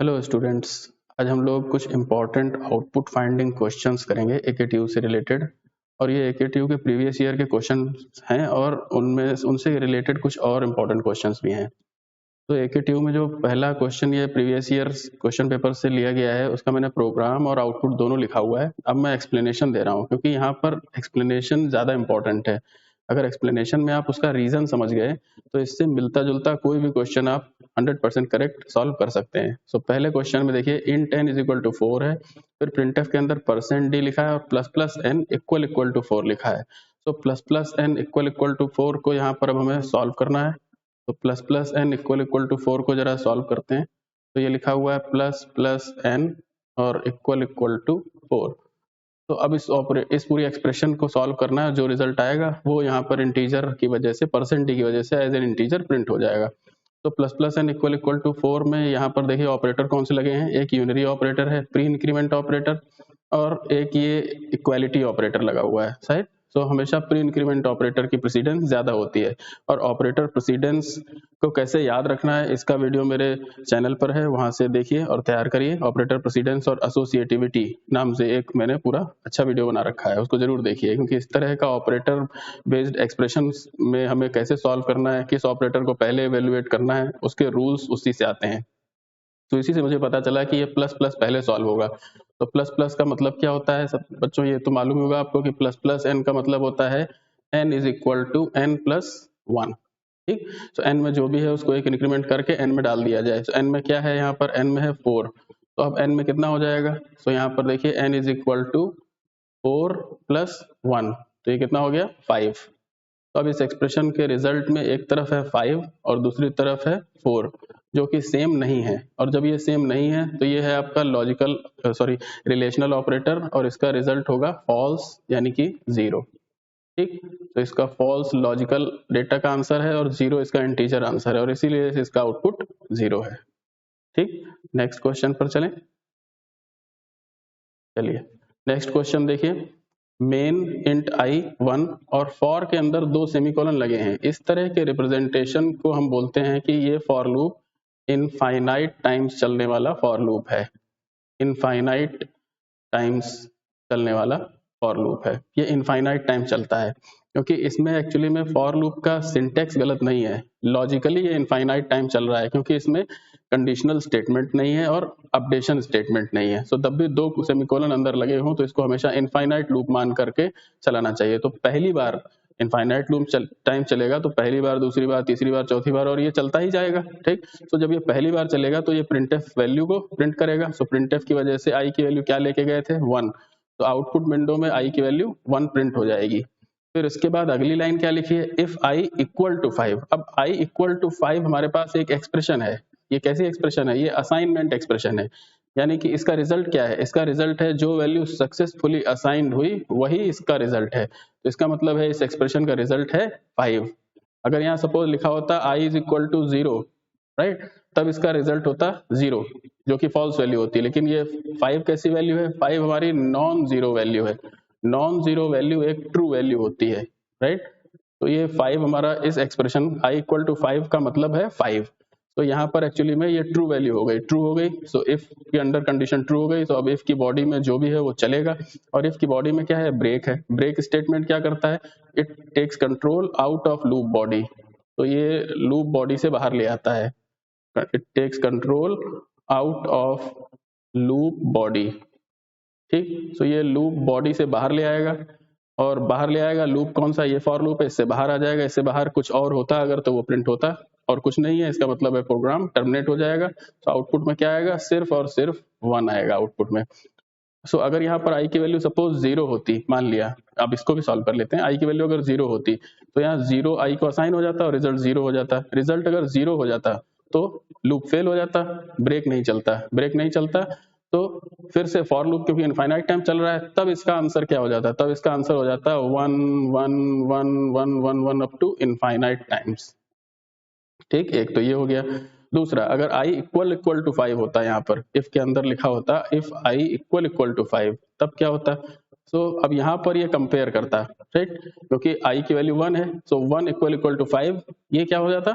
Hello students. आज हम लोग कुछ इम्पॉर्टेंट आउटपुट फाइंडिंग क्वेश्चंस करेंगे एकेटीयू से रिलेटेड। और ये एकेटीयू के प्रीवियस ईयर के क्वेश्चन हैं और उनमें उनसे रिलेटेड कुछ और इम्पॉर्टेंट क्वेश्चंस भी हैं। तो एकेटीयू में जो पहला क्वेश्चन ये प्रीवियस ईयर क्वेश्चन पेपर से लिया गया है उसका मैंने प्रोग्राम और आउटपुट दोनों लिखा हुआ है। अब मैं एक्सप्लेनेशन दे रहा हूँ क्योंकि यहाँ पर एक्सप्लेनेशन ज़्यादा इंपॉर्टेंट है। अगर एक्सप्लेनेशन में आप उसका रीजन समझ गए तो इससे मिलता जुलता कोई भी क्वेश्चन आप 100% करेक्ट सॉल्व कर सकते हैं। सो पहले क्वेश्चन में देखिए int n is equal to 4 है, फिर printf के अंदर %d लिखा है और plus plus n equal to 4 लिखा है। So plus plus n equal to 4 को यहाँ पर अब हमें सॉल्व करना है। तो plus plus n equal to 4 को जरा सॉल्व करते हैं। तो ये लिखा हुआ है प्लस प्लस n और इक्वल टू 4। तो अब इस पूरी एक्सप्रेशन को सॉल्व करना है। जो रिजल्ट आएगा वो यहाँ पर इंटीजर की वजह से %d की वजह से एज एन इंटीजर प्रिंट हो जाएगा। तो plus plus n equal to 4 में यहाँ पर देखिए ऑपरेटर कौन से लगे हैं। एक यूनरी ऑपरेटर है, प्री इंक्रीमेंट ऑपरेटर, और एक ये इक्वालिटी ऑपरेटर लगा हुआ है शायद। सो हमेशा प्री इंक्रीमेंट ऑपरेटर की प्रेसिडेंस ज्यादा होती है। और ऑपरेटर प्रेसिडेंस को कैसे याद रखना है इसका वीडियो मेरे चैनल पर है, वहां से देखिए और तैयार करिए। ऑपरेटर प्रेसिडेंस और एसोसिएटिविटी नाम से एक मैंने पूरा अच्छा वीडियो बना रखा है, उसको जरूर देखिए। क्योंकि इस तरह का ऑपरेटर बेस्ड एक्सप्रेशन में हमें कैसे सॉल्व करना है, किस ऑपरेटर को पहले इवेल्युएट करना है, उसके रूल्स उसी से आते हैं। तो इसी से मुझे पता चला कि ये प्लस प्लस पहले सॉल्व होगा। तो प्लस प्लस का मतलब क्या होता है सब बच्चों, ये तो मालूम होगा आपको कि प्लस प्लस एन का मतलब होता है n is equal to n plus 1। ठीक, तो n में जो भी है उसको एक इंक्रीमेंट करके n में डाल दिया जाए। तो n में क्या है, यहाँ पर n में है 4। तो अब n में कितना हो जाएगा, तो यहाँ पर देखिए n is equal to 4 plus 1, तो ये कितना हो गया 5। तो अब इस एक्सप्रेशन के रिजल्ट में एक तरफ है 5 और दूसरी तरफ है 4 जो कि सेम नहीं है। और जब ये सेम नहीं है तो ये है आपका रिलेशनल ऑपरेटर और इसका रिजल्ट होगा फॉल्स यानी कि 0। ठीक, तो इसका फॉल्स लॉजिकल डेटा का आंसर है और 0 इसका इंटीजर आंसर है और इसीलिए इसका आउटपुट 0 है। ठीक, नेक्स्ट क्वेश्चन पर चलें। चलिए नेक्स्ट क्वेश्चन देखिए। मेन इंट आई 1 और फॉर के अंदर 2 सेमीकोलन लगे हैं। इस तरह के रिप्रेजेंटेशन को हम बोलते हैं कि ये फॉर लूप इनफाइनाइट टाइम्स चलने वाला फॉर लूप है। इनफाइनाइट टाइम्स चलने वाला फॉर लूप है। ये इनफाइनाइट टाइम चलता है क्योंकि इसमें एक्चुअली में फॉर लूप का सिंटेक्स गलत नहीं है, लॉजिकली ये इनफाइनाइट टाइम चल रहा है क्योंकि इसमें कंडीशनल स्टेटमेंट नहीं है और अपडेशन स्टेटमेंट नहीं है। सो तब भी 2 सेमीकोलन अंदर लगे हों तो इसको हमेशा इनफाइनाइट लूप मान करके चलाना चाहिए। तो पहली बार इनफाइनाइट लूप टाइम चलेगा तो पहली बार, दूसरी बार, तीसरी बार, चौथी बार और ये चलता ही जाएगा। ठीक, तो जब ये पहली बार चलेगा तो ये प्रिंटफ वैल्यू को प्रिंट करेगा। सो प्रिंटफ की वजह से आई की वैल्यू क्या लेके गए थे 1, तो आउटपुट विंडो में आई की वैल्यू 1 प्रिंट हो जाएगी। फिर इसके बाद अगली लाइन क्या लिखी है, इफ आई इक्वल टू 5। अब आई इक्वल टू 5 हमारे पास एक एक्सप्रेशन है। ये कैसी एक्सप्रेशन है, ये असाइनमेंट एक्सप्रेशन है। यानी कि इसका रिजल्ट क्या है, इसका रिजल्ट है जो वैल्यू सक्सेसफुली असाइंड हुई वही इसका रिजल्ट है। तो इसका मतलब है इस एक्सप्रेशन का रिजल्ट है 5। अगर यहाँ सपोज लिखा होता i is equal to 0, right, तब इसका रिजल्ट होता 0 जो कि फॉल्स वैल्यू होती है। लेकिन ये 5 कैसी वैल्यू है, 5 हमारी नॉन जीरो वैल्यू है। नॉन जीरो वैल्यू एक ट्रू वैल्यू होती है, राइट। तो ये 5 हमारा इस एक्सप्रेशन i इक्वल टू 5 का मतलब है 5। तो यहाँ पर एक्चुअली में ये ट्रू वैल्यू हो गई, ट्रू हो गई। सो इफ के अंडर कंडीशन ट्रू हो गई तो अब इफ की बॉडी में जो भी है वो चलेगा। और इफ की बॉडी में क्या है, ब्रेक है। ब्रेक स्टेटमेंट क्या करता है, it takes control out of loop body. तो ये लूप बॉडी से बाहर ले आता है, it takes control out of loop body. ठीक, तो ये लूप बॉडी से बाहर ले आएगा और बाहर ले आएगा लूप कौन सा, ये फॉर लूप है, इससे बाहर आ जाएगा। इससे बाहर कुछ और होता अगर तो वो प्रिंट होता और कुछ नहीं है, इसका मतलब है प्रोग्राम टर्मिनेट हो जाएगा। तो आउटपुट में क्या आएगा, सिर्फ और सिर्फ 1 आएगा आउटपुट में। सो अगर यहाँ पर आई की वैल्यू सपोज 0 होती, मान लिया, अब इसको भी सॉल्व कर लेते हैं। आई की वैल्यू अगर 0 होती तो यहाँ 0 आई को असाइन हो जाता और रिजल्ट 0 हो जाता। रिजल्ट अगर 0 हो जाता तो लूप फेल हो जाता, ब्रेक नहीं चलता। ब्रेक नहीं चलता तो फिर से फॉर लूप क्योंकि इनफाइनाइट टाइम चल रहा है, तब इसका आंसर क्या हो जाता, तब इसका आंसर हो जाता 1 1 1 1 1 1 अप टू इनफाइनाइट टाइम्स। ठीक, एक तो ये हो गया। दूसरा, अगर i इक्वल टू 5 होता, यहाँ पर इफ के अंदर लिखा होता इफ i इक्वल टू 5, तब क्या होता। सो अब यहाँ पर ये कंपेयर करता, राइट, क्योंकि i की वैल्यू 1 है। सो 1 इक्वल टू 5, ये क्या हो जाता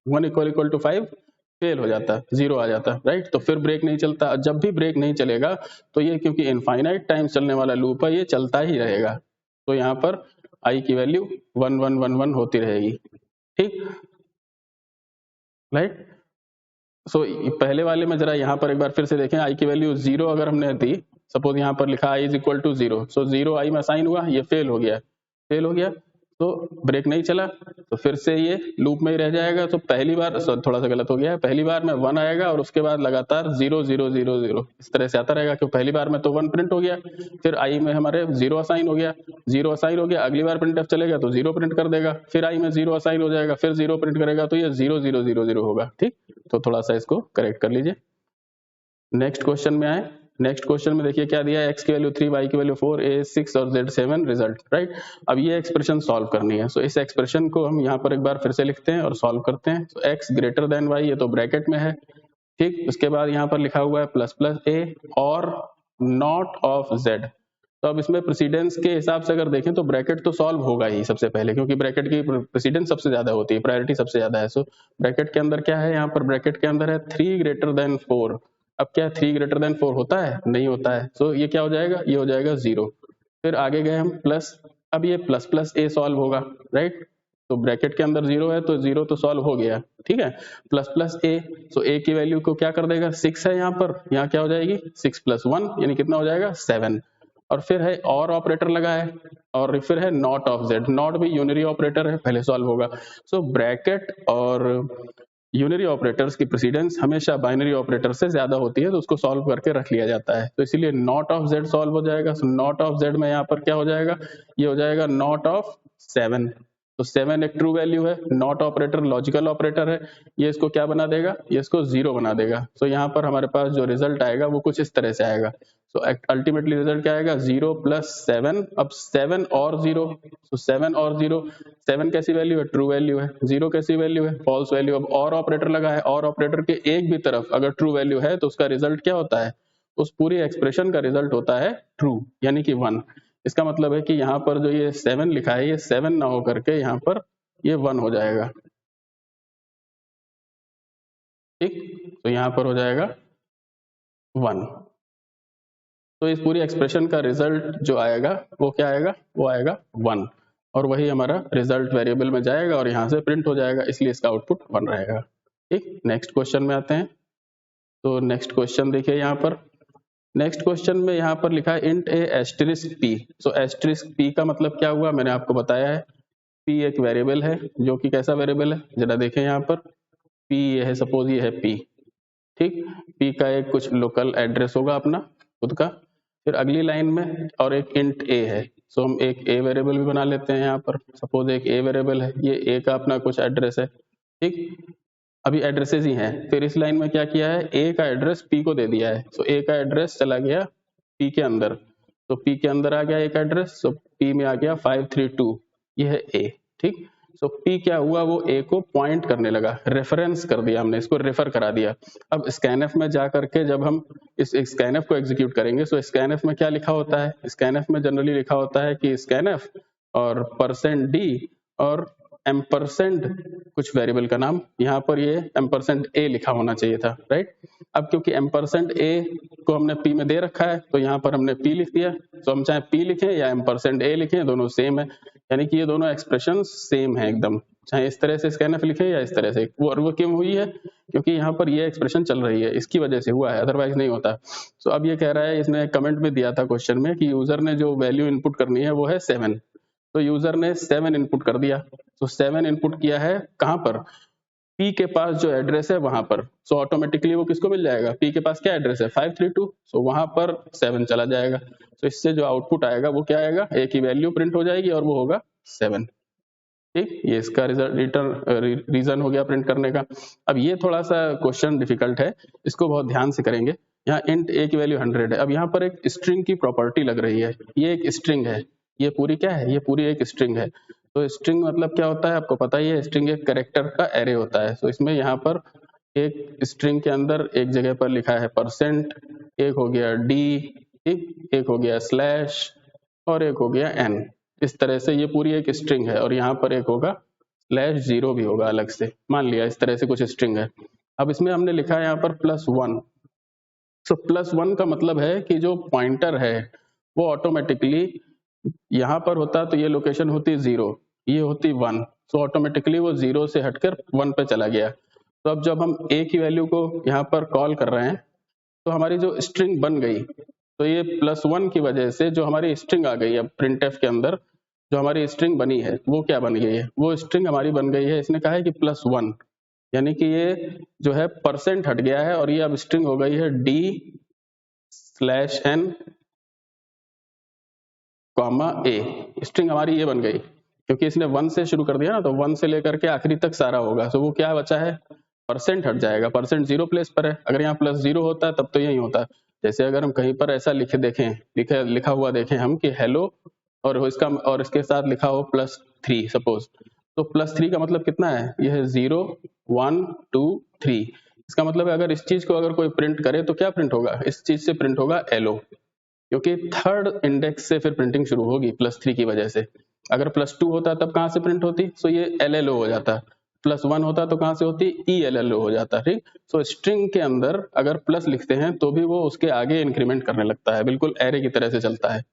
1 इक्वल टू 5, फेल हो जाता, जीरो आ जाता, राइट। तो फिर ब्रेक नहीं चलता। जब भी ब्रेक नहीं चलेगा तो ये क्योंकि इनफाइनाइट टाइम चलने वाला लूप है, ये चलता ही रहेगा। तो यहाँ पर आई की वैल्यू 1 1 1 1 होती रहेगी, ठीक, राइट। सो पहले वाले में जरा यहाँ पर एक बार फिर से देखें, आई की वैल्यू 0 अगर हमने दी, सपोज यहाँ पर लिखा आई इज इक्वल टू 0, सो 0 आई में असाइन हुआ, ये फेल हो गया, फेल हो गया, तो ब्रेक नहीं चला, तो फिर से ये लूप में ही रह जाएगा। तो पहली बार थोड़ा सा गलत हो गया है, पहली बार में 1 आएगा और उसके बाद लगातार 0 0 0 0 इस तरह से आता रहेगा, क्योंकि पहली बार में तो 1 प्रिंट हो गया, फिर आई में हमारे 0 असाइन हो गया, 0 असाइन हो गया, अगली बार प्रिंट एफ चलेगा तो 0 प्रिंट कर देगा, फिर आई में 0 असाइन हो जाएगा, फिर 0 प्रिंट करेगा, तो ये 0 0 0 0 होगा, ठीक। तो थोड़ा सा इसको करेक्ट कर लीजिए। नेक्स्ट क्वेश्चन में आए। नेक्स्ट क्वेश्चन में देखिए क्या दिया है, x की वैल्यू 3, y की वैल्यू 4, a 6 और z 7 रिजल्ट, राइट। अब ये एक्सप्रेशन सॉल्व करनी है, सो इस एक्सप्रेशन को हम यहाँ पर एक बार फिर से लिखते हैं और सॉल्व करते हैं। तो x ग्रेटर देन y, ये तो ब्रैकेट में है, ठीक। उसके बाद यहाँ पर लिखा हुआ है प्लस प्लस a और नॉट ऑफ z। तो अब इसमें प्रेसिडेंस के हिसाब से अगर देखें तो ब्रैकेट तो सॉल्व होगा ही सबसे पहले, क्योंकि ब्रैकेट की प्रेसिडेंस सबसे ज्यादा होती है, प्रायोरिटी सबसे ज्यादा है। सो ब्रैकेट के अंदर क्या है, यहाँ पर ब्रैकेट के अंदर है 3 ग्रेटर देन 4। अब क्या 3 ग्रेटर देन 4 होता है? नहीं होता है। सो ये क्या हो जाएगा, ये हो जाएगा 0। फिर आगे गए हम प्लस, अब ये प्लस प्लस ए सॉल्व होगा, राइट। तो ब्रैकेट के अंदर 0 है तो 0 तो सॉल्व हो गया, ठीक है। प्लस प्लस ए, सो ए की वैल्यू को क्या कर देगा, 6 है यहाँ पर, यहाँ क्या हो जाएगी 6 प्लस 1 यानी कितना हो जाएगा 7। और फिर है और ऑपरेटर लगा है, और फिर है नॉट ऑफ जेड, नॉट भी यूनरी ऑपरेटर है, पहले सॉल्व होगा। सो ब्रैकेट और यूनरी ऑपरेटर्स की प्रेसिडेंस हमेशा बाइनरी ऑपरेटर से ज्यादा होती है, तो उसको सॉल्व करके रख लिया जाता है। तो इसीलिए नॉट ऑफ जेड सॉल्व हो जाएगा। सो नॉट ऑफ जेड में यहाँ पर क्या हो जाएगा, ये हो जाएगा नॉट ऑफ 7। तो 7 एक ट्रू वैल्यू है, नॉट ऑपरेटर लॉजिकल ऑपरेटर है, ये इसको क्या बना देगा, ये इसको 0 बना देगा। सो यहाँ पर हमारे पास जो रिजल्ट आएगा वो कुछ इस तरह से आएगा। सो अल्टीमेटली रिजल्ट क्या आएगा, 0 प्लस 7। अब 7 और 0, सो 7 और 0, 7 कैसी वैल्यू है, ट्रू वैल्यू है, 0 कैसी वैल्यू है, फॉल्स वैल्यू। अब और ऑपरेटर लगा है, और ऑपरेटर के एक भी तरफ अगर ट्रू वैल्यू है तो उसका रिजल्ट क्या होता है, उस पूरी एक्सप्रेशन का रिजल्ट होता है ट्रू, यानी कि 1। इसका मतलब है कि यहाँ पर जो ये 7 लिखा है, ये 7 ना होकर के यहाँ पर ये 1 हो जाएगा, ठीक। तो यहाँ पर हो जाएगा 1। तो इस पूरी एक्सप्रेशन का रिजल्ट जो आएगा वो क्या आएगा, वो आएगा 1, और वही हमारा रिजल्ट वेरिएबल में जाएगा और यहाँ से प्रिंट हो जाएगा, इसलिए इसका आउटपुट 1 रहेगा, ठीक। नेक्स्ट क्वेश्चन में आते हैं। तो नेक्स्ट क्वेश्चन देखिए यहाँ पर, नेक्स्ट क्वेश्चन में यहाँ पर लिखा है इंट ए एस्टरिस्क पी। सो एस्टरिस्क पी का मतलब क्या हुआ, मैंने आपको बताया है, पी एक वेरिएबल है, जो कि कैसा वेरिएबल है जरा देखें यहाँ पर, पी ये है, सपोज ये है पी, ठीक। पी का एक कुछ लोकल एड्रेस होगा अपना खुद का। फिर अगली लाइन में और एक इंट ए है, सो हम एक ए वेरिएबल भी बना लेते हैं यहाँ पर, सपोज एक ए वेरिएबल है, ये ए का अपना कुछ एड्रेस है, ठीक। अभी एड्रेसेस ही हैं। फिर इस लाइन में क्या किया है, ए का एड्रेस पी को दे दिया है, सो ए का एड्रेस चला गया पी के अंदर, तो पी के अंदर आ गया एक एड्रेस, सो पी में आ गया 532, ये है ए, ठीक। सो पी क्या हुआ, वो ए को पॉइंट करने लगा, रेफरेंस कर दिया हमने, इसको रेफर करा दिया। अब स्कैनएफ में जा करके जब हम इस स्कैनएफ को एग्जीक्यूट करेंगे, सो स्कैनएफ में क्या लिखा होता है, स्कैनएफ में जनरली लिखा होता है कि स्कैनएफ और %d और एम्परसेंड कुछ वेरिएबल का नाम, यहाँ पर ये एम्परसेंड ए लिखा होना चाहिए था, राइट। अब क्योंकि एम्परसेंड ए को हमने पी में दे रखा है, तो यहाँ पर हमने पी लिख दिया। तो हम चाहे पी लिखें या एम्परसेंड ए लिखें, दोनों सेम है, यानी कि ये दोनों एक्सप्रेशन सेम है एकदम, चाहे इस तरह से स्कैनएफ लिखे या इस तरह से। वो क्यों हुई है, क्योंकि यहाँ पर ये एक्सप्रेशन चल रही है, इसकी वजह से हुआ है, अदरवाइज नहीं होता। तो अब ये कह रहा है, इसने कमेंट में दिया था क्वेश्चन में कि यूजर ने जो वैल्यू इनपुट करनी है वो है 7, तो यूजर ने 7 इनपुट कर दिया। तो 7 इनपुट किया है कहां पर, पी के पास जो एड्रेस है वहां पर, सो ऑटोमेटिकली वो किसको मिल जाएगा, पी के पास क्या एड्रेस है 532, सो वहां पर 7 चला जाएगा। तो इससे जो आउटपुट आएगा वो क्या आएगा, ए की वैल्यू प्रिंट हो जाएगी और वो होगा 7, ठीक। ये इसका रीजन हो गया प्रिंट करने का। अब ये थोड़ा सा क्वेश्चन डिफिकल्ट है, इसको बहुत ध्यान से करेंगे। यहाँ इंट ए की वैल्यू 100 है। अब यहाँ पर एक स्ट्रिंग की प्रॉपर्टी लग रही है, ये एक स्ट्रिंग है, ये पूरी क्या है, ये पूरी एक स्ट्रिंग है। तो स्ट्रिंग मतलब क्या होता है आपको पता ही है, स्ट्रिंग एक कैरेक्टर का एरे होता है। तो इसमें यहाँ पर एक स्ट्रिंग के अंदर एक जगह पर लिखा है %, एक हो गया डी, ठीक, एक हो गया स्लैश और एक हो गया एन। इस तरह से ये पूरी एक स्ट्रिंग है, और यहाँ पर एक होगा /0 भी होगा अलग से, मान लिया इस तरह से कुछ स्ट्रिंग है। अब इसमें हमने लिखा है यहाँ पर +1। सो +1 का मतलब है कि जो पॉइंटर है वो ऑटोमेटिकली यहाँ पर होता तो ये लोकेशन होती 0, ये होती 1, सो ऑटोमेटिकली वो 0 से हटकर 1 पे चला गया। तो अब जब हम a की वैल्यू को यहाँ पर कॉल कर रहे हैं तो हमारी जो स्ट्रिंग बन गई, तो ये +1 की वजह से जो हमारी स्ट्रिंग आ गई है प्रिंटफ के अंदर, जो हमारी स्ट्रिंग बनी है वो क्या बन गई है, वो स्ट्रिंग हमारी बन गई है, इसने कहा है कि +1, यानी कि ये जो है परसेंट हट गया है और ये अब स्ट्रिंग हो गई है D/N, A। स्ट्रिंग हमारी ये बन गई क्योंकि इसने 1 से शुरू कर दिया ना, तो 1 से लेकर के आखिरी तक सारा होगा। तो वो क्या बचा है, परसेंट हट जाएगा, परसेंट 0 प्लेस पर है। अगर यहाँ +0 होता है तब तो यही होता। जैसे अगर हम कहीं पर ऐसा लिखा हुआ देखें हम कि हेलो और इसके साथ लिखा हो +3 सपोज, तो +3 का मतलब कितना है, यह है 0 1 2 3। इसका मतलब है अगर इस चीज को अगर कोई प्रिंट करे तो क्या प्रिंट होगा, इस चीज से प्रिंट होगा LO, क्योंकि थर्ड इंडेक्स से फिर प्रिंटिंग शुरू होगी +3 की वजह से। अगर +2 होता तब कहाँ से प्रिंट होती, सो ये LLO हो जाता। +1 होता तो कहाँ से होती, ELLO हो जाता। ठीक, सो स्ट्रिंग के अंदर अगर प्लस लिखते हैं तो भी वो उसके आगे इंक्रीमेंट करने लगता है, बिल्कुल एरे की तरह से चलता है।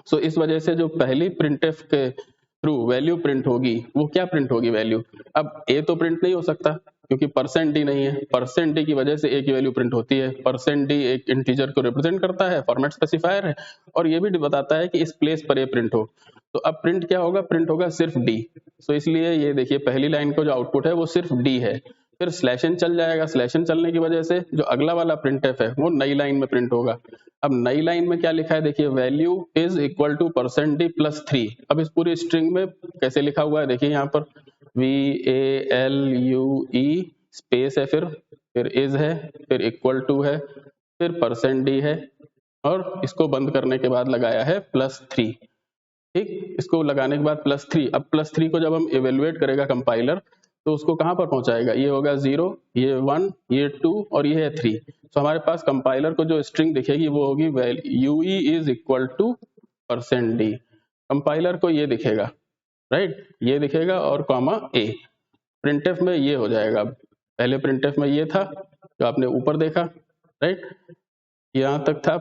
सो इस वजह से जो पहली प्रिंटफ के थ्रू वैल्यू प्रिंट होगी वो क्या प्रिंट होगी, वैल्यू। अब ए तो प्रिंट नहीं हो सकता क्योंकि %d नहीं है, %d की वजह से ए की वैल्यू प्रिंट होती है। %d एक इंटीजर को रिप्रेजेंट करता है, फॉर्मेट स्पेसिफायर है, और ये भी बताता है कि इस प्लेस पर ए प्रिंट हो। तो अब प्रिंट क्या होगा, प्रिंट होगा सिर्फ d। सो इसलिए ये देखिए पहली लाइन को जो आउटपुट है वो सिर्फ d है। फिर /n चल जाएगा, /n चलने की वजह से जो अगला वाला प्रिंटफ है वो नई लाइन में प्रिंट होगा। अब नई लाइन में क्या लिखा है, देखिए value is equal to %d +3। अब इस पूरी स्ट्रिंग में कैसे लिखा हुआ है, देखिए यहाँ पर VALUE स्पेस है, फिर इज है, फिर इक्वल टू है, फिर %d है, और इसको बंद करने के बाद लगाया है +3। ठीक, इसको लगाने के बाद +3। अब +3 को जब हम इवेलुएट करेगा कंपाइलर तो उसको कहाँ पर पहुंचाएगा, ये होगा 0, ये 1, ये 2 और ये है 3। तो हमारे पास कंपाइलर को जो स्ट्रिंग दिखेगी वो होगी UE is equal to %d। Compiler को ये दिखेगा, राइट, ये दिखेगा और कॉमा a। प्रिंटफ में ये हो जाएगा। अब पहले प्रिंटफ में ये था जो आपने ऊपर देखा, राइट, यहाँ तक था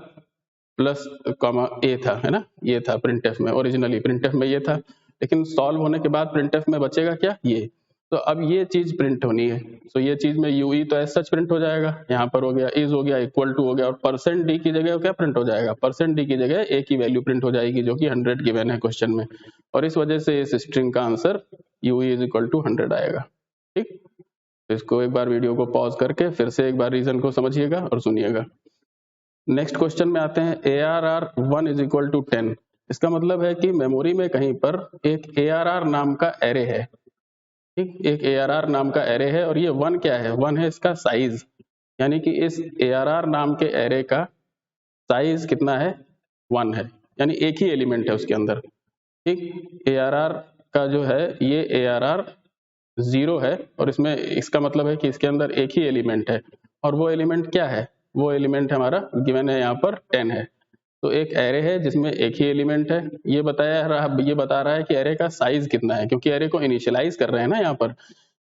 प्लस कॉमा a था, है ना, ये था प्रिंटफ में, ओरिजिनली प्रिंटफ में ये था, लेकिन सॉल्व होने के बाद प्रिंटफ में बचेगा क्या, ये। तो अब ये चीज प्रिंट होनी है, तो ये चीज में UE तो ऐसा सच प्रिंट हो जाएगा, यहाँ पर हो गया, इज हो गया, इक्वल टू हो गया, और %d की जगह क्या प्रिंट हो जाएगा, %d की जगह a की वैल्यू प्रिंट हो जाएगी जो कि 100 गिवन है क्वेश्चन में, और इस वजह से इस स्ट्रिंग का answer UE is equal to 100 आएगा। ठीक, तो इसको एक बार वीडियो को पॉज करके फिर से एक बार रीजन को समझिएगा और सुनिएगा। नेक्स्ट क्वेश्चन में आते हैं, ARR1 इज इक्वल टू 10। इसका मतलब है कि मेमोरी में कहीं पर एक ARR नाम का एरे है। ठीक, एक ARR नाम का एरे है और ये 1 क्या है, 1 है इसका साइज, यानी कि इस ARR नाम के एरे का साइज कितना है, 1 है, यानी एक ही एलिमेंट है उसके अंदर। ठीक, ARR का जो है ये ARR 0 है, और इसमें इसका मतलब है कि इसके अंदर एक ही एलिमेंट है, और वो एलिमेंट क्या है, वो एलिमेंट हमारा गिवन है यहाँ पर 10 है। तो एक एरे है जिसमें एक ही एलिमेंट है, ये बता रहा है कि एरे का साइज कितना है, क्योंकि एरे को इनिशियलाइज कर रहे हैं ना यहाँ पर,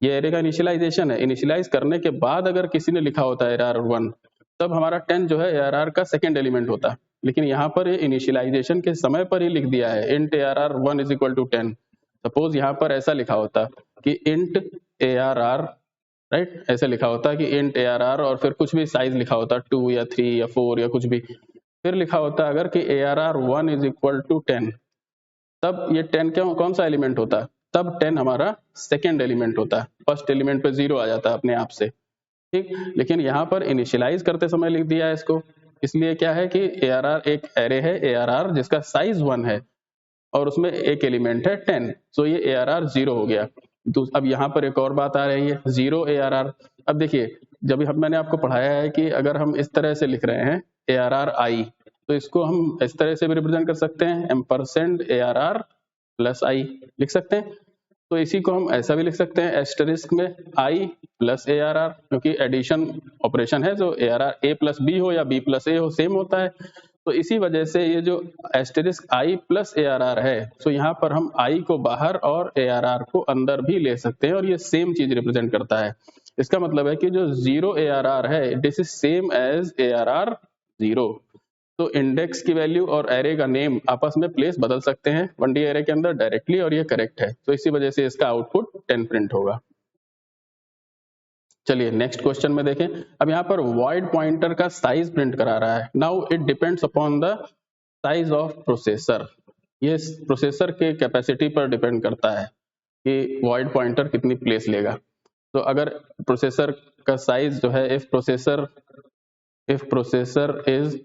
ये एरे का इनिशियलाइजेशन है। इनिशियलाइज करने के बाद अगर किसी ने लिखा होता है ARR1 तब हमारा 10 जो है ARR का सेकेंड एलिमेंट होता, लेकिन यहाँ पर ये इनिशियलाइजेशन के समय पर ही लिख दिया है int ARR1 is equal to 10। Suppose यहाँ पर ऐसा लिखा होता कि int ARR, राइट, ऐसे लिखा होता कि int ARR और फिर कुछ भी साइज लिखा होता 2 या 3 या 4 या कुछ भी, फिर लिखा होता अगर कि ARR1 इज इक्वल टू 10, तब ये 10 क्यों, कौन सा एलिमेंट होता, तब 10 हमारा सेकेंड एलिमेंट होता है, फर्स्ट एलिमेंट पे 0 आ जाता है अपने आप से। ठीक, लेकिन यहाँ पर इनिशियलाइज करते समय लिख दिया है इसको, इसलिए क्या है कि ARR एक एरे है ARR जिसका साइज 1 है और उसमें एक एलिमेंट है 10, तो ये ARR 0 हो गया। तो अब यहाँ पर एक और बात आ रही है, 0 ARR। अब देखिए जब मैंने आपको पढ़ाया है कि अगर हम इस तरह से लिख रहे हैं ARRI, तो इसको हम इस तरह से भी रिप्रेजेंट कर सकते हैं, %ARR प्लस I लिख सकते हैं। तो इसी को हम ऐसा भी लिख सकते हैं एस्टेरिस्क में I प्लस ARR, क्योंकि एडिशन ऑपरेशन है, जो ARR A प्लस B हो या B प्लस A हो सेम होता है। तो इसी वजह से ये जो एस्टेरिस्क I प्लस ARR है, तो यहाँ पर हम I को बाहर और ARR को अंदर भी ले सकते हैं, और ये सेम चीज रिप्रेजेंट करता है। इसका मतलब है कि जो 0 ARR है this is same as ARR 0। तो इंडेक्स की वैल्यू और एरे का नेम आपस में प्लेस बदल सकते हैं 1D एरे के अंदर डायरेक्टली, और ये करेक्ट है, तो इसी वजह से इसका आउटपुट 10 प्रिंट होगा। चलिए नेक्स्ट क्वेश्चन में देखें। अब यहाँ पर वॉइड पॉइंटर का साइज प्रिंट करा रहा है। Now it depends upon the size of processor. ये प्रोसेसर के कैपेसिटी पर डिपेंड करता है कि वॉइड पॉइंटर कितनी प्लेस लेगा। तो अगर प्रोसेसर का साइज जो है, if processor is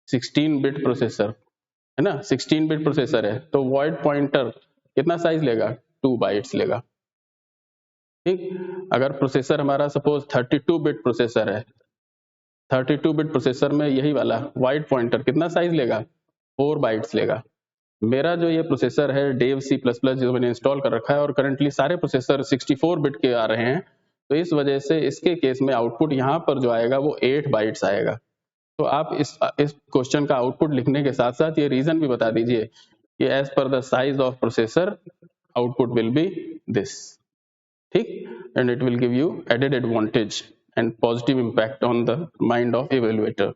16 bit processor है ना, 16 बिट प्रोसेसर है, तो वॉइड पॉइंटर कितना साइज लेगा, 2 बाइट्स लेगा। ठीक, अगर प्रोसेसर हमारा सपोज 32 बिट प्रोसेसर है, 32 बिट प्रोसेसर में यही वाला वाइड पॉइंटर कितना साइज लेगा, 4 बाइट्स लेगा। मेरा जो ये प्रोसेसर है डेव C++ जो मैंने इंस्टॉल कर रखा है, और करंटली सारे प्रोसेसर 64 बिट के आ रहे हैं, तो इस वजह से इसके केस में आउटपुट यहाँ पर जो आएगा वो 8 बाइट्स आएगा। तो आप इस क्वेश्चन का आउटपुट लिखने के साथ साथ ये रीजन भी बता दीजिए कि एज पर the size of processor output will be this. ठीक, and it will give you added advantage and positive impact on the mind of evaluator.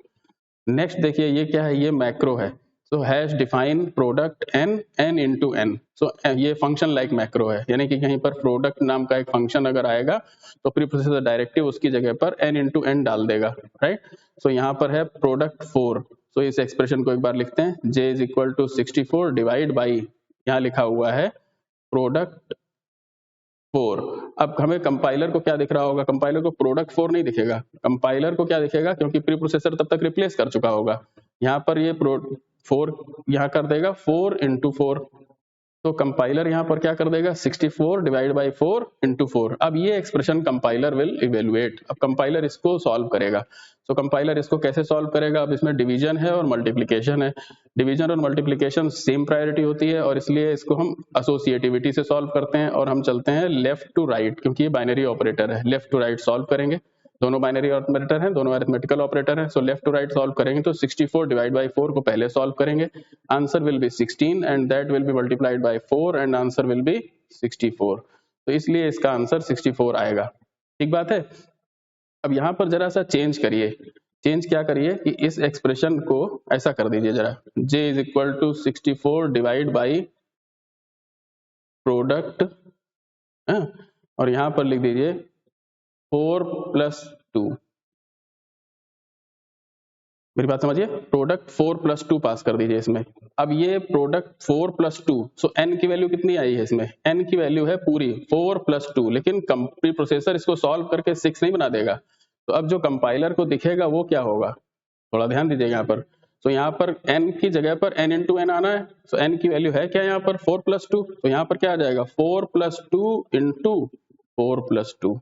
Next देखिए ये क्या है, ये मैक्रो है। So hash define product n into n। So ये function like macro है, यानी कि कहीं पर प्रोडक्ट नाम का एक फंक्शन अगर आएगा तो प्री प्रोसेसर डायरेक्टिव उसकी जगह पर n into n डाल देगा, राइट। सो यहाँ पर है प्रोडक्ट 4। सो इस एक्सप्रेशन को एक बार लिखते हैं, j is equal to 64 divide by, यहाँ लिखा हुआ है प्रोडक्ट 4। अब हमें कंपाइलर को क्या दिख रहा होगा, कंपाइलर को प्रोडक्ट 4 नहीं दिखेगा, कंपाइलर को क्या दिखेगा, क्योंकि प्री प्रोसेसर तब तक रिप्लेस कर चुका होगा। यहाँ पर ये 4 यहाँ कर देगा 4 into 4, तो कंपाइलर यहाँ पर क्या कर देगा 64 डिवाइड बाई 4 into 4। अब ये एक्सप्रेशन कंपाइलर विल इवेलुएट, अब कंपाइलर इसको सॉल्व करेगा। तो कंपाइलर इसको कैसे सॉल्व करेगा, अब इसमें डिवीजन है और मल्टीप्लिकेशन है, डिवीजन और मल्टीप्लिकेशन सेम प्रायोरिटी होती है, और इसलिए इसको हम एसोसिएटिविटी से सॉल्व करते हैं, और हम चलते हैं लेफ्ट टू राइट, क्योंकि ये बाइनरी ऑपरेटर है, लेफ्ट टू राइट सॉल्व करेंगे। दोनों बाइनरी ऑपरेटर हैं, दोनों अरिथमेटिकल ऑपरेटर हैं, so left to right solve करेंगे तो 64 डिवाइड बाई 4 को पहले सॉल्व करेंगे, answer will be 16 and that will be multiplied by 4 and answer will be 64। तो इसलिए इसका आंसर 64 आएगा। ठीक बात है। अब यहाँ पर जरा सा चेंज करिए, चेंज क्या करिए कि इस एक्सप्रेशन को ऐसा कर दीजिए जरा, j is equal to 64 divide by product, और यहाँ पर लिख दीजिए 4 + 2। मेरी बात समझिए, प्रोडक्ट 4 + 2 पास कर दीजिए इसमें। अब ये प्रोडक्ट 4 + 2, सो n की वैल्यू कितनी आई है इसमें, n की वैल्यू है पूरी 4 + 2, लेकिन प्री प्रोसेसर इसको सॉल्व करके 6 नहीं बना देगा। तो अब जो कंपाइलर को दिखेगा वो क्या होगा, थोड़ा ध्यान दीजिए यहाँ पर। तो यहाँ पर n की जगह पर n into n आना है, सो n की वैल्यू है क्या यहाँ पर 4 + 2, तो यहाँ पर क्या आ जाएगा 4 + 2 into 4 + 2।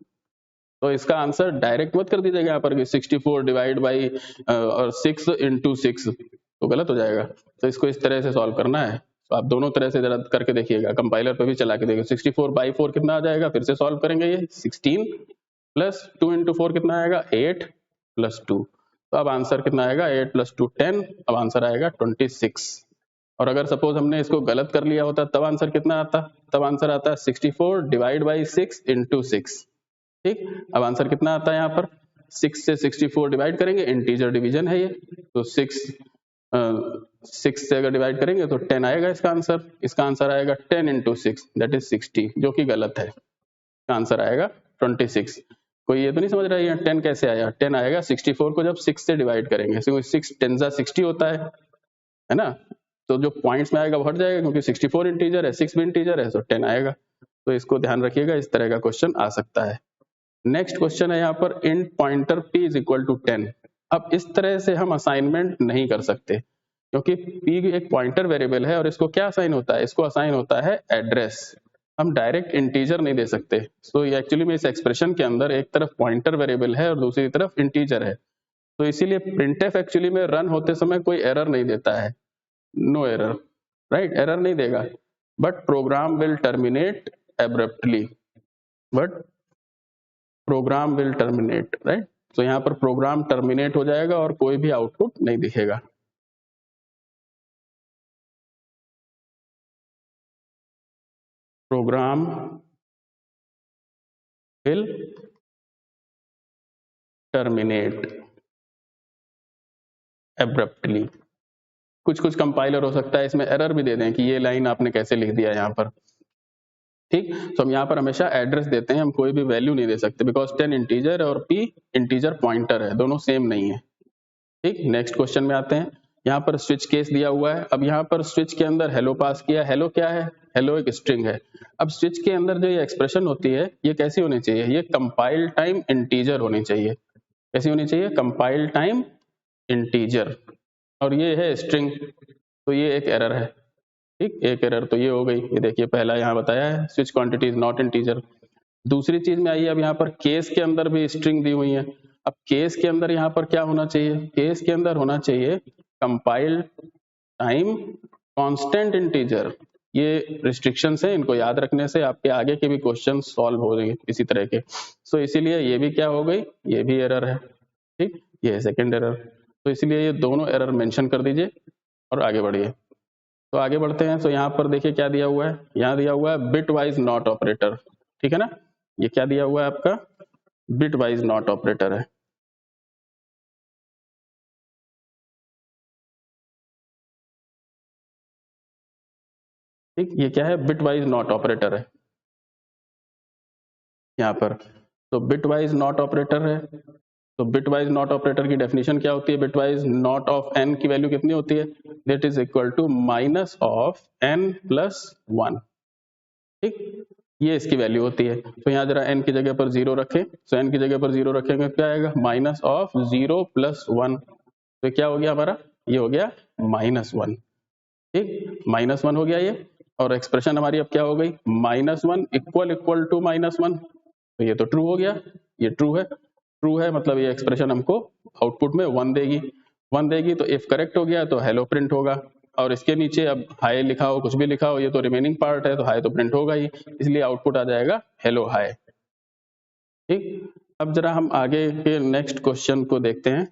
तो इसका आंसर डायरेक्ट मत कर दीजिएगा यहाँ पर कि 64 डिवाइड बाई और 6 into 6, तो गलत हो जाएगा। तो इसको इस तरह से सॉल्व करना है, तो आप दोनों तरह से जरा करके देखिएगा, कंपाइलर पे भी चला के देखिए। 64 बाई 4 कितना आ जाएगा, फिर से सॉल्व करेंगे, ये 16 प्लस 2 into 4 कितना आएगा 8 + 2, तो अब आंसर कितना आएगा 8 + 2 10, अब आंसर आएगा 26। और अगर सपोज हमने इसको गलत कर लिया होता तब आंसर कितना आता, तब आंसर आता 64 डिवाइड बाई 6 into 6। ठीक, अब आंसर कितना आता है यहाँ पर, 6 से 64 डिवाइड करेंगे, इंटीजर डिवीजन है ये, तो 6 से अगर डिवाइड करेंगे तो 10 आएगा इसका आंसर। इसका आंसर आएगा 10 into 6 दैट इज 60, जो कि गलत है। इसका आंसर आएगा 26। कोई ये तो नहीं समझ रहा है 10 कैसे आया, 10 आएगा 64 को जब 6 से डिवाइड करेंगे, 6 10 60 होता है ना, तो जो पॉइंट्स में आएगा वो हट जाएगा, क्योंकि 64 इंटीजर है, 6 भी इंटीजर है, तो 10 आएगा। तो इसको ध्यान रखिएगा, इस तरह का क्वेश्चन आ सकता है। नेक्स्ट क्वेश्चन है यहाँ पर int pointer p is equal to 10। अब इस तरह से हम असाइनमेंट नहीं कर सकते, क्योंकि p एक पॉइंटर वेरिएबल है और इसको क्या असाइन होता है, इसको असाइन होता है एड्रेस। हम डायरेक्ट इंटीजर नहीं दे सकते। सो ये एक्चुअली में इस एक्सप्रेशन के अंदर एक तरफ पॉइंटर वेरिएबल है और दूसरी तरफ इंटीजर है, तो इसीलिए प्रिंटफ एक्चुअली में रन होते समय कोई एरर नहीं देता है, नो एरर, राइट, एरर नहीं देगा, but program will terminate abruptly, but program will terminate, right. तो यहाँ पर प्रोग्राम टर्मिनेट हो जाएगा और कोई भी आउटपुट नहीं दिखेगा। Program will terminate abruptly. कुछ कुछ कंपाइलर हो सकता है इसमें एरर भी दे दें कि ये लाइन आपने कैसे लिख दिया यहाँ पर, ठीक। तो हम यहाँ पर हमेशा एड्रेस देते हैं, हम कोई भी वैल्यू नहीं दे सकते बिकॉज 10 इंटीजर और p इंटीजर पॉइंटर है, दोनों सेम नहीं है, ठीक। नेक्स्ट क्वेश्चन में आते हैं। यहाँ पर स्विच केस दिया हुआ है। अब यहाँ पर स्विच के अंदर हेलो पास किया। हेलो क्या है? हेलो एक स्ट्रिंग है। अब स्विच के अंदर जो ये एक्सप्रेशन होती है ये कैसी होनी चाहिए? ये कंपाइल टाइम इंटीजर होनी चाहिए। कैसी होनी चाहिए? Compile time integer. और ये है स्ट्रिंग, तो ये एक एरर है, ठीक। एक एरर तो ये हो गई, ये देखिए पहला यहाँ बताया है switch quantity is not integer. दूसरी चीज में आइए, अब यहाँ पर केस के अंदर भी स्ट्रिंग दी हुई है। अब केस के अंदर यहाँ पर क्या होना चाहिए? केस के अंदर होना चाहिए कंपाइल टाइम कांस्टेंट इंटीजर। ये रिस्ट्रिक्शंस है, इनको याद रखने से आपके आगे के भी क्वेश्चन सॉल्व हो जाएंगे इसी तरह के। सो इसीलिए ये भी क्या हो गई? ये भी एरर है, ठीक। ये है सेकेंड एरर। तो इसलिए ये दोनों एरर मेंशन कर दीजिए और आगे बढ़िए। तो आगे बढ़ते हैं। तो यहाँ पर देखिए क्या दिया हुआ है, यहाँ दिया हुआ है बिट वाइज नॉट ऑपरेटर, ठीक है ना। ये क्या दिया हुआ है आपका? बिट वाइज नॉट ऑपरेटर है, ठीक। ये क्या है? बिट वाइज नॉट ऑपरेटर है यहाँ पर। तो बिट वाइज नॉट ऑपरेटर है, तो बिट वाइज नॉट ऑपरेटर की डेफिनेशन क्या होती है? Bit wise not of n की वैल्यू कितनी होती है? That is equal to minus of n plus 1, ठीक। ये इसकी वैल्यू होती है। तो यहाँ जरा n की जगह पर 0 रखें, तो n की जगह पर 0 रखेंगे क्या आएगा? Minus of 0 plus 1। तो क्या हो गया हमारा? ये हो गया -1, ठीक। -1 हो गया ये, और एक्सप्रेशन हमारी अब क्या हो गई? -1 इक्वल टू -1। तो ये तो ट्रू हो गया, ये ट्रू है। ट्रू है मतलब ये एक्सप्रेशन हमको आउटपुट में 1 देगी। 1 देगी तो इफ करेक्ट हो गया तो हेलो प्रिंट होगा, और इसके नीचे अब हाई लिखा हो, कुछ भी लिखा हो, ये तो रिमेनिंग पार्ट है तो हाई तो प्रिंट होगा ही, इसलिए आउटपुट आ जाएगा हेलो हाई, ठीक। अब जरा हम आगे के नेक्स्ट क्वेश्चन को देखते हैं।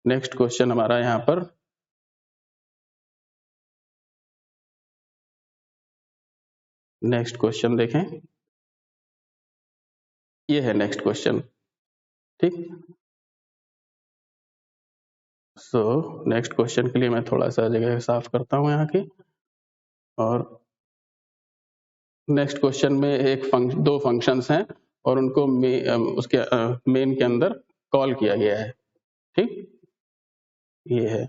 नेक्स्ट क्वेश्चन हमारा यहाँ पर नेक्स्ट क्वेश्चन देखें, ये है नेक्स्ट क्वेश्चन, ठीक। सो नेक्स्ट क्वेश्चन के लिए मैं थोड़ा सा जगह साफ करता हूं यहाँ की। और नेक्स्ट क्वेश्चन में दो फंक्शंस हैं और उनको उसके मेन के अंदर कॉल किया गया है, ठीक। ये है,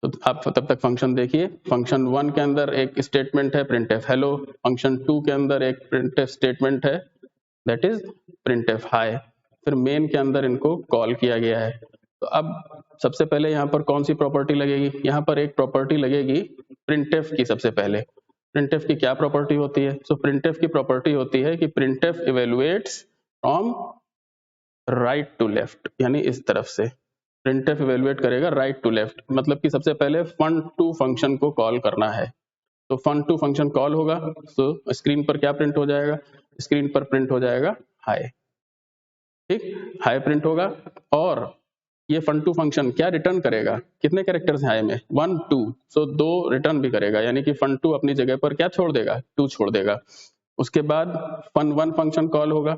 तो आप तब तक फंक्शन देखिए। फंक्शन 1 के अंदर एक स्टेटमेंट है printf हेलो, फंक्शन 2 के अंदर एक printf स्टेटमेंट है दैट इज printf हाई, फिर मेन के अंदर इनको कॉल किया गया है। तो अब सबसे पहले यहाँ पर कौन सी प्रॉपर्टी लगेगी? यहाँ पर एक प्रॉपर्टी लगेगी printf की। सबसे पहले printf की क्या प्रॉपर्टी होती है? सो printf की प्रॉपर्टी होती है कि printf evaluates from right to left, यानी इस तरफ से printf इवेलुएट करेगा राइट टू लेफ्ट, मतलब कि सबसे पहले fun2 फंक्शन को कॉल करना है। तो fun2 फंक्शन कॉल होगा, तो स्क्रीन पर क्या प्रिंट हो जाएगा? स्क्रीन पर प्रिंट हो जाएगा हाई, ठीक। हाई प्रिंट होगा, और ये fun2 फंक्शन क्या रिटर्न करेगा? कितने कैरेक्टर्स हैं हाई में? 1 2, सो 2 रिटर्न भी करेगा, यानी कि fun2 अपनी जगह पर क्या छोड़ देगा? 2 छोड़ देगा। उसके बाद fun1 फंक्शन कॉल होगा।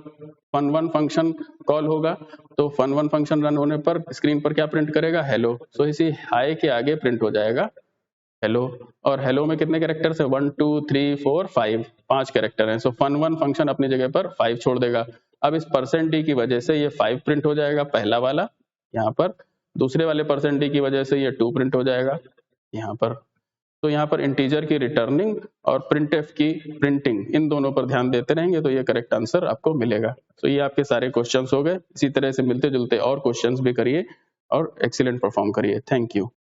fun1 फंक्शन कॉल होगा तो fun1 फंक्शन रन होने पर स्क्रीन पर क्या प्रिंट करेगा? हेलो। सो इसी हाई के आगे प्रिंट हो जाएगा हेलो। और हेलो में कितने कैरेक्टर्स है? 1 2 3 4 5, 5 कैरेक्टर हैं। सो fun1 फंक्शन अपनी जगह पर 5 छोड़ देगा। अब इस %d की वजह से ये 5 प्रिंट हो जाएगा पहला वाला यहाँ पर, दूसरे वाले %d की वजह से ये 2 प्रिंट हो जाएगा यहाँ पर। तो यहाँ पर इंटीजर की रिटर्निंग और printf की प्रिंटिंग, इन दोनों पर ध्यान देते रहेंगे तो ये करेक्ट आंसर आपको मिलेगा। तो ये आपके सारे क्वेश्चंस हो गए। इसी तरह से मिलते जुलते और क्वेश्चंस भी करिए और एक्सीलेंट परफॉर्म करिए। Thank you.